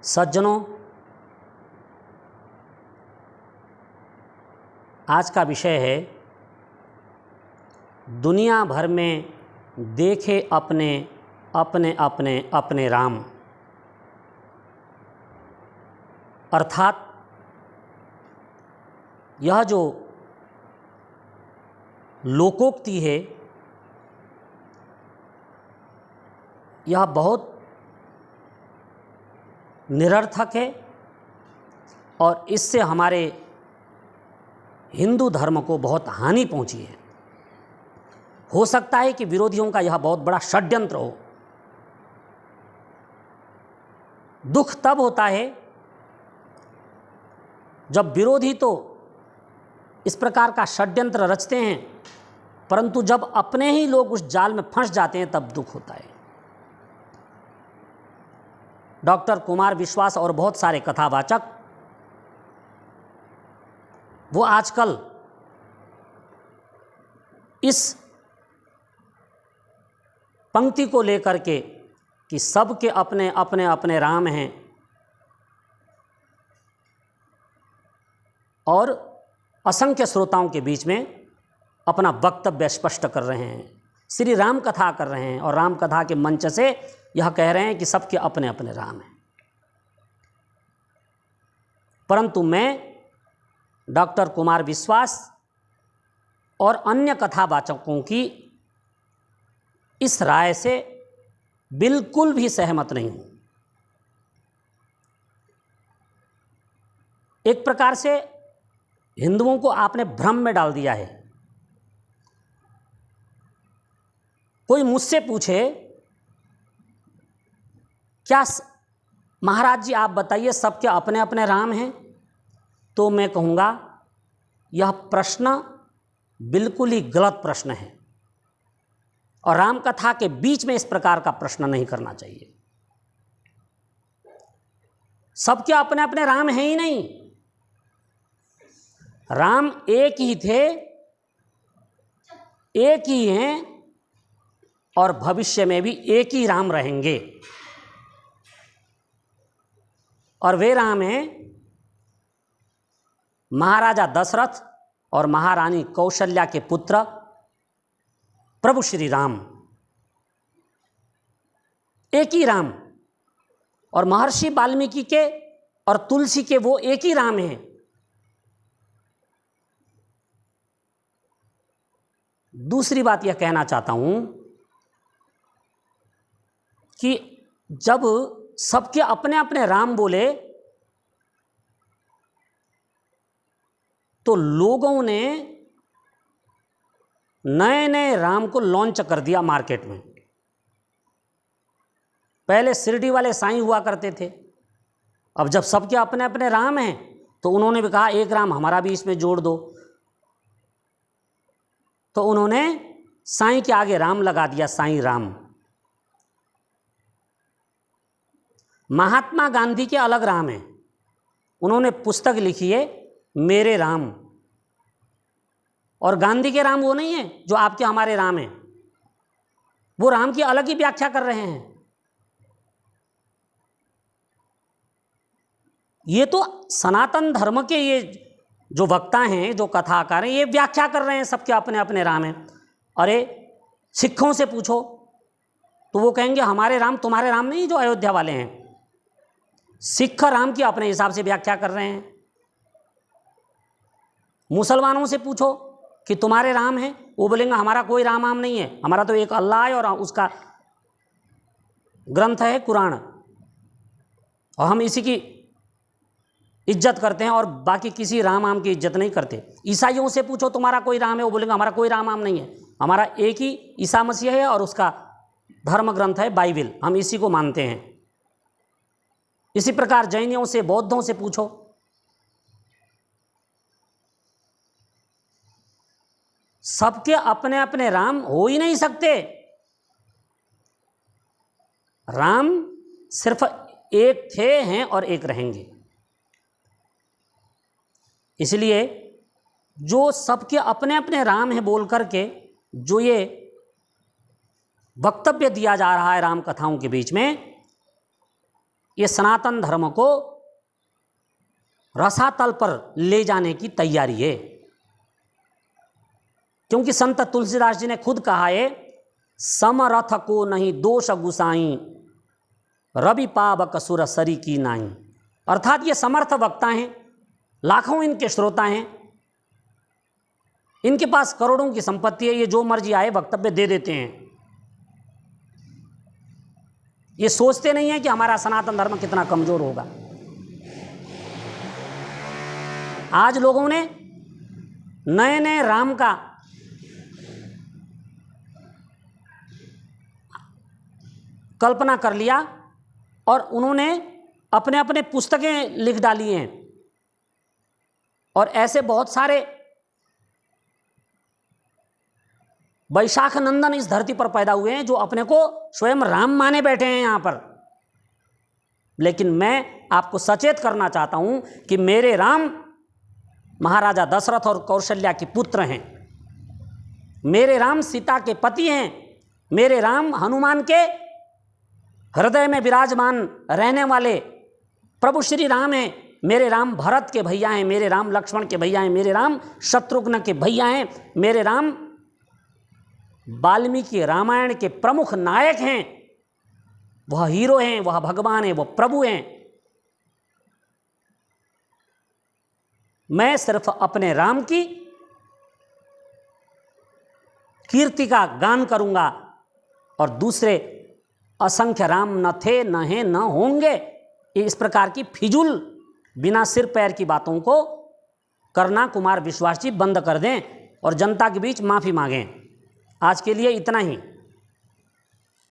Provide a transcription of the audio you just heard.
सज्जनों, आज का विषय है दुनिया भर में देखे अपने अपने अपने अपने राम। अर्थात यह जो लोकोक्ति है यह बहुत निरर्थक है और इससे हमारे हिंदू धर्म को बहुत हानि पहुंची है। हो सकता है कि विरोधियों का यह बहुत बड़ा षड्यंत्र हो। दुख तब होता है जब विरोधी तो इस प्रकार का षड्यंत्र रचते हैं, परंतु जब अपने ही लोग उस जाल में फंस जाते हैं तब दुख होता है। डॉक्टर कुमार विश्वास और बहुत सारे कथावाचक वो आजकल इस पंक्ति को लेकर के कि सबके अपने अपने अपने राम हैं और असंख्य श्रोताओं के बीच में अपना वक्तव्य स्पष्ट कर रहे हैं, श्री राम कथा कर रहे हैं और राम कथा के मंच से यह कह रहे हैं कि सबके अपने अपने राम हैं। परंतु मैं डॉक्टर कुमार विश्वास और अन्य कथावाचकों की इस राय से बिल्कुल भी सहमत नहीं हूं। एक प्रकार से हिंदुओं को आपने भ्रम में डाल दिया है। कोई मुझसे पूछे क्या महाराज जी आप बताइए सबके अपने अपने राम हैं, तो मैं कहूँगा यह प्रश्न बिल्कुल ही गलत प्रश्न है और राम कथा के बीच में इस प्रकार का प्रश्न नहीं करना चाहिए। सबके अपने अपने राम हैं ही नहीं, राम एक ही थे, एक ही हैं और भविष्य में भी एक ही राम रहेंगे। और वे राम हैं महाराजा दशरथ और महारानी कौशल्या के पुत्र प्रभु श्री राम। एक ही राम। और महर्षि वाल्मीकि के और तुलसी के वो एक ही राम हैं। दूसरी बात यह कहना चाहता हूं कि जब सबके अपने अपने राम बोले तो लोगों ने नए नए राम को लॉन्च कर दिया मार्केट में। पहले शिरडी वाले साईं हुआ करते थे, अब जब सबके अपने अपने राम हैं तो उन्होंने भी कहा एक राम हमारा भी इसमें जोड़ दो, तो उन्होंने साईं के आगे राम लगा दिया, साईं राम। महात्मा गांधी के अलग राम हैं, उन्होंने पुस्तक लिखी है मेरे राम। और गांधी के राम वो नहीं है जो आपके हमारे राम हैं, वो राम की अलग ही व्याख्या कर रहे हैं। ये तो सनातन धर्म के ये जो वक्ता हैं, जो कथाकार हैं, ये व्याख्या कर रहे हैं सबके अपने अपने राम हैं। अरे सिखों से पूछो तो वो कहेंगे हमारे राम तुम्हारे राम नहीं जो अयोध्या वाले हैं। सिख राम की अपने हिसाब से व्याख्या कर रहे हैं। मुसलमानों से पूछो कि तुम्हारे राम हैं, वो बोलेंगे हमारा कोई राम नहीं है, हमारा तो एक अल्लाह है और उसका ग्रंथ है कुरान और हम इसी की इज्जत करते हैं और बाकी किसी राम की इज्जत नहीं करते। ईसाइयों से पूछो तुम्हारा कोई राम है, वो बोलेंगे हमारा कोई राम नहीं है, हमारा एक ही ईसा मसीह है और उसका धर्म ग्रंथ है बाइबिल, हम इसी को मानते हैं। इसी प्रकार जैनियों से, बौद्धों से पूछो। सबके अपने अपने राम हो ही नहीं सकते। राम सिर्फ एक थे, हैं और एक रहेंगे। इसलिए जो सबके अपने अपने राम हैं बोल करके जो ये वक्तव्य दिया जा रहा है राम कथाओं के बीच में, ये सनातन धर्म को रसातल पर ले जाने की तैयारी है। क्योंकि संत तुलसीदास जी ने खुद कहा है, समरथ को नहीं दोष गुसाई, रवि पावक सुर सरी की नाई। अर्थात ये समर्थ वक्ता हैं, लाखों इनके श्रोता हैं, इनके पास करोड़ों की संपत्ति है, ये जो मर्जी आए वक्तव्य दे देते हैं। ये सोचते नहीं है कि हमारा सनातन धर्म कितना कमजोर होगा। आज लोगों ने नए नए राम का कल्पना कर लिया और उन्होंने अपने अपने पुस्तकें लिख डाली हैं। और ऐसे बहुत सारे वैशाख नंदन इस धरती पर पैदा हुए हैं जो अपने को स्वयं राम माने बैठे हैं यहाँ पर। लेकिन मैं आपको सचेत करना चाहता हूं कि मेरे राम महाराजा दशरथ और कौशल्या के पुत्र हैं, मेरे राम सीता के पति हैं, मेरे राम हनुमान के हृदय में विराजमान रहने वाले प्रभु श्री राम हैं, मेरे राम भरत के भैया हैं, मेरे राम लक्ष्मण के भैया हैं, मेरे राम शत्रुघ्न के भैया हैं, मेरे राम वाल्मीकि रामायण के प्रमुख नायक हैं। वह हीरो हैं, वह भगवान हैं, वह प्रभु हैं। मैं सिर्फ अपने राम की कीर्ति का गान करूंगा और दूसरे असंख्य राम न थे, न हैं, न होंगे, इस प्रकार की फिजूल बिना सिर पैर की बातों को करना कुमार विश्वास जी बंद कर दें और जनता के बीच माफ़ी मांगें। आज के लिए इतना ही।